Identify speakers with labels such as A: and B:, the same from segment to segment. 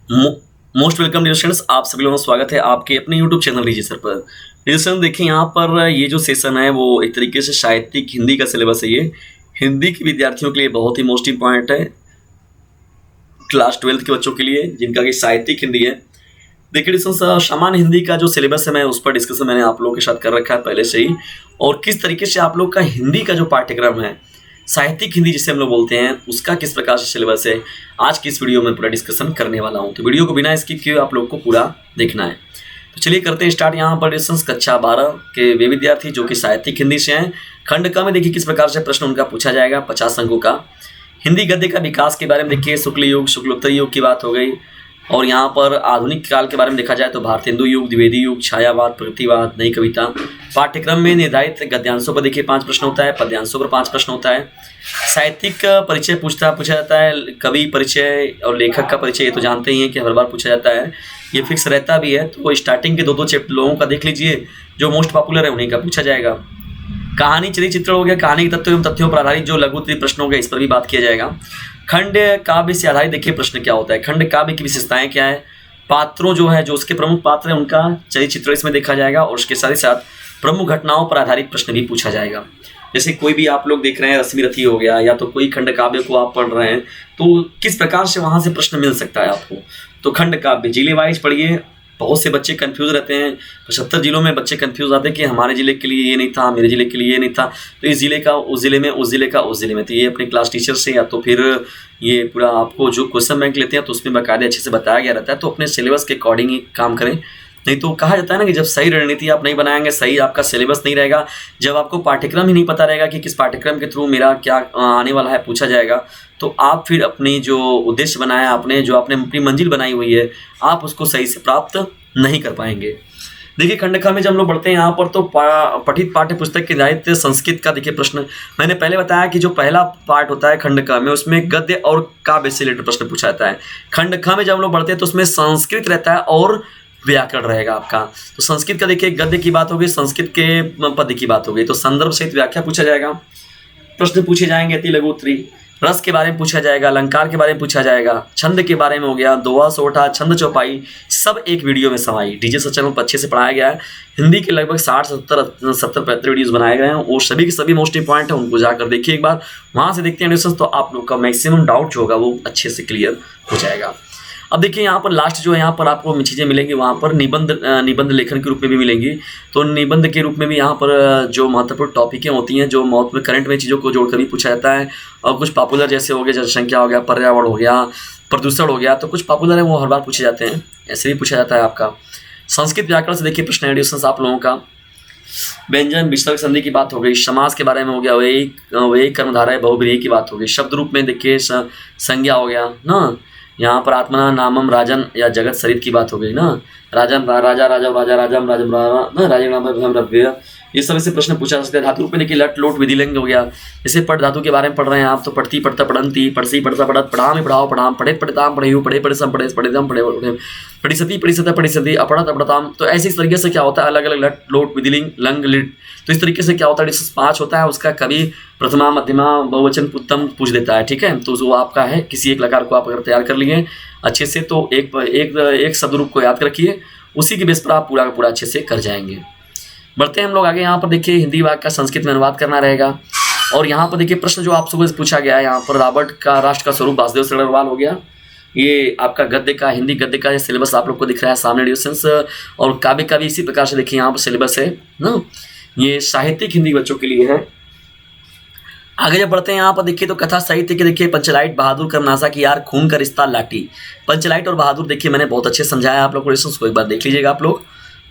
A: Most welcome dear students, आप सभी लोगों का स्वागत है आपके अपने यूट्यूब चैनल रजिस्टर पर। डियर स्टूडेंट देखिए यहाँ पर ये जो सेशन है वो एक तरीके से साहित्यिक हिंदी का सिलेबस है। ये हिंदी के विद्यार्थियों के लिए बहुत ही मोस्ट इंपॉर्टेंट है, क्लास 12 के बच्चों के लिए जिनका कि साहित्यिक हिंदी है। देखिए डिस्कशन सामान्य हिंदी का जो सिलेबस है मैं उस पर डिस्कशन मैंने आप लोगों के साथ कर रखा है पहले से ही, और किस तरीके से आप लोग का हिंदी का जो पाठ्यक्रम है साहित्यिक हिंदी जिसे हम लोग बोलते हैं उसका किस प्रकार से सिलेबस है आज की इस वीडियो में पूरा डिस्कशन करने वाला हूं। तो वीडियो को बिना स्किप किए आप लोग को पूरा देखना है। तो चलिए करते हैं स्टार्ट। यहाँ पर डिस्कशन कक्षा 12 के वे विद्यार्थी जो कि साहित्यिक हिंदी से हैं, खंड क में देखिए किस प्रकार से प्रश्न उनका पूछा जाएगा 50 अंकों का। हिंदी गद्य का विकास के बारे में देखिए शुक्ल युग शुक्लोत्तर युग की बात हो गई, और यहाँ पर आधुनिक काल के बारे में देखा जाए तो भारतेंदु युग, द्विवेदी युग, छायावाद, प्रगतिवाद, नई कविता। पाठ्यक्रम में निर्धारित गद्यांशों पर देखिए 5 प्रश्न होता है, पद्यांशों पर 5 प्रश्न होता है। साहित्यिक परिचय पूछा जाता है, कवि परिचय और लेखक का परिचय ये तो जानते ही हैं कि हर बार पूछा जाता है, ये फिक्स रहता भी है। तो स्टार्टिंग के 2-2 चैप्टर लोगों का देख लीजिए, जो मोस्ट पॉपुलर है उन्हीं का पूछा जाएगा। कहानी चरित्र चित्रण हो गया, कहानी के तत्व एवं तथ्यों पर आधारित जो लघु प्रश्न हो गए इस पर भी बात किया जाएगा। खंड काव्य से आधारित देखिए प्रश्न क्या होता है, खंड काव्य की विशेषताएं क्या है, पात्रों जो है जो उसके प्रमुख पात्र हैं उनका चरित्र चित्रण इसमें देखा जाएगा, और उसके साथ ही साथ प्रमुख घटनाओं पर आधारित प्रश्न भी पूछा जाएगा। जैसे कोई भी आप लोग देख रहे हैं रश्मि रथी हो गया, या तो कोई खंड काव्य को आप पढ़ रहे हैं तो किस प्रकार से वहां से प्रश्न मिल सकता है आपको। तो खंड काव्य जिले वाइज पढ़िए, बहुत से बच्चे कंफ्यूज रहते हैं, 75 जिलों में बच्चे कंफ्यूज आते हैं कि हमारे जिले के लिए ये नहीं था, मेरे जिले के लिए ये नहीं था, तो इस जिले का उस जिले में, उस जिले का उस जिले में। तो ये अपने क्लास टीचर से या तो फिर ये पूरा आपको जो क्वेश्चन बैंक लेते हैं तो उसमें बाकायदे अच्छे से बताया गया रहता है, तो अपने सिलेबस के अकॉर्डिंग ही काम करें। नहीं तो कहा जाता है ना कि जब सही रणनीति आप नहीं बनाएंगे, सही आपका सिलेबस नहीं रहेगा, जब आपको पाठ्यक्रम ही नहीं पता रहेगा कि किस पाठ्यक्रम के थ्रू मेरा क्या आने वाला है पूछा जाएगा, तो आप फिर अपनी जो उद्देश्य बनाया आपने, जो आपने अपनी मंजिल बनाई हुई है, आप उसको सही से प्राप्त नहीं कर पाएंगे। देखिए खंड ख में जब हम लोग बढ़ते हैं यहाँ पर तो पठित पाठ्य पुस्तक के दायित्व संस्कृत का देखिए प्रश्न मैंने पहले बताया कि जो पहला पार्ट होता है खंड क में उसमें गद्य और काव्य से रिलेटेड प्रश्न पूछा जाता है। खंड ख में जब हम लोग बढ़ते हैं तो उसमें संस्कृत रहता है और व्याकरण रहेगा आपका। तो संस्कृत का देखिए गद्य की बात होगी, संस्कृत के पद्य की बात होगी, तो संदर्भ सहित व्याख्या पूछा जाएगा, प्रश्न पूछे जाएंगे अति लघु उत्तरी, रस के बारे में पूछा जाएगा, अलंकार के बारे में पूछा जाएगा, छंद के बारे में हो गया, दोहा सोठा, छंद चौपाई, सब एक वीडियो में समाई। डीजे सर चैनल पर अच्छे से पढ़ाया गया है। हिंदी के लगभग 60-70-75 वीडियोस बनाए गए हैं, वो सभी के सभी मोस्ट इंपॉर्टेंट है, उनको जाकर देखिए एक बार, वहाँ से देखते हैं डिस्कशन, तो आप लोग का मैक्सिमम डाउट जो होगा वो अच्छे से क्लियर हो जाएगा। अब देखिए यहाँ पर लास्ट जो है यहाँ पर आपको चीज़ें मिलेंगी, वहाँ पर निबंध लेखन के रूप में भी मिलेंगी। तो निबंध के रूप में भी यहाँ पर जो महत्वपूर्ण टॉपिकें होती हैं, जो महत्वपूर्ण करंट में चीज़ों को जोड़कर भी पूछा जाता है, और कुछ पॉपुलर जैसे हो गया जनसंख्या हो गया, पर्यावरण हो गया, प्रदूषण हो गया, तो कुछ पॉपुलर है वो हर बार पूछे जाते हैं, ऐसे भी पूछा जाता है आपका। संस्कृत व्याकरण से देखिए प्रश्न एडिशंस आप लोगों का, व्यंजन विसर्ग संधि की बात हो गई, समास के बारे में हो गया, वही कर्मधारय बहुब्रीहि की बात हो गई, शब्द रूप में देखिए संज्ञा हो गया ना, यहाँ पर आत्मना नामम राजन या जगत सरित की बात हो गई ना, राजम राजा राजा राजा राजम राजम ना राजा नाम रव्य, ये सब से प्रश्न पूछा जा सकता है। धातु रूप में देखिए लट लोट विधिलिंग हो गया, जैसे पढ़ धातु के बारे में पढ़ रहे हैं आप तो पढ़ती पढ़ता पढ़ंती, पढ़सी पढ़ता पढ़त, पढ़ाम पढ़ाओ पढ़ाम, पढ़े पढ़ताम पढ़ेयु, पढ़े पढ़े सम पढ़े पढ़ेदम पढ़े पढ़िसती पढ़िसता पढ़िसती, अपढ़त अपढ़ताम। तो ऐसे इस तरीके से क्या होता है, अलग अलग लट लोट विधिलिंग लंग लिट, तो इस तरीके से क्या होता है 5 होता है, उसका कभी प्रथमा मध्यमा बहुवचन उत्तम पूछ देता है, ठीक है। तो जो आपका है किसी एक लकार को आप अगर तैयार कर लिए अच्छे से तो एक शब्द रूप को याद रखिए, उसी के बेस पर आप पूरा का पूरा अच्छे से कर जाएंगे। बढ़ते हैं हम लोग आगे। यहाँ पर देखिए हिंदी वाक्य का संस्कृत में अनुवाद करना रहेगा, और यहाँ पर देखिए प्रश्न जो आप सबको पूछा गया है, यहाँ पर रॉबर्ट का राष्ट्र का स्वरूप वासुदेव शरण अग्रवाल हो गया, ये आपका गद्य का हिंदी गद्य का सिलेबस आप लोग को दिख रहा है सामने डिविजन्स, और काव्य का भी इसी प्रकार से देखिए यहाँ पर सिलेबस है ना, ये साहित्यिक हिंदी बच्चों के लिए है। आगे जब बढ़ते हैं यहाँ पर देखिए तो कथा साहित्य के देखिए पंचलाइट बहादुर कर्मनाशा की यार, खून का रिश्ता लाठी। पंचलाइट और बहादुर देखिए मैंने बहुत अच्छे समझाया आप लोग को, इसको एक बार देख लीजिएगा आप लोग,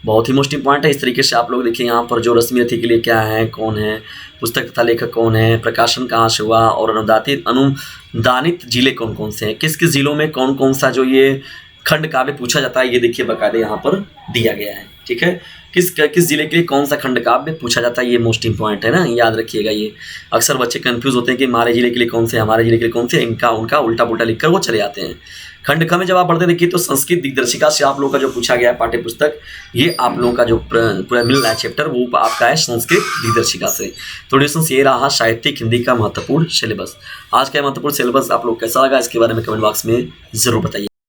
A: बहुत ही मोस्ट इंपॉर्टेंट है। इस तरीके से आप लोग देखिए यहाँ पर जो रश्मि रथी के लिए क्या है, कौन है, पुस्तक तथा लेखक कौन है, प्रकाशन कहाँ से हुआ, और अनुदानित जिले कौन कौन से हैं, किस किस जिलों में कौन कौन सा जो ये खंड काव्य पूछा जाता है, ये देखिए बाकायदे यहाँ पर दिया गया है, ठीक है। किस जिले के लिए कौन सा खंड काव्य पूछा जाता है, ये मोस्ट इंपॉर्टेंट है ना, याद रखिएगा। ये अक्सर बच्चे कंफ्यूज होते हैं कि हमारे जिले के लिए कौन से, हमारे जिले के लिए कौन से, इनका उनका उल्टा पुल्टा लिखकर वो चले जाते हैं। खंड ख में जब आप पढ़ते देखिए तो संस्कृत दिग्दर्शिका से आप लोगों का जो पूछा गया है पाठ्य पुस्तक, ये आप लोगों का जो पूरा मिल रहा है चैप्टर वो आपका है संस्कृत दिग्दर्शिका से। तो डिस्टेंस ये रहा साहित्यिक हिंदी का महत्वपूर्ण सिलेबस। आज का महत्वपूर्ण सिलेबस आप लोग कैसा लगा इसके बारे में कमेंट बॉक्स में जरूर बताइए।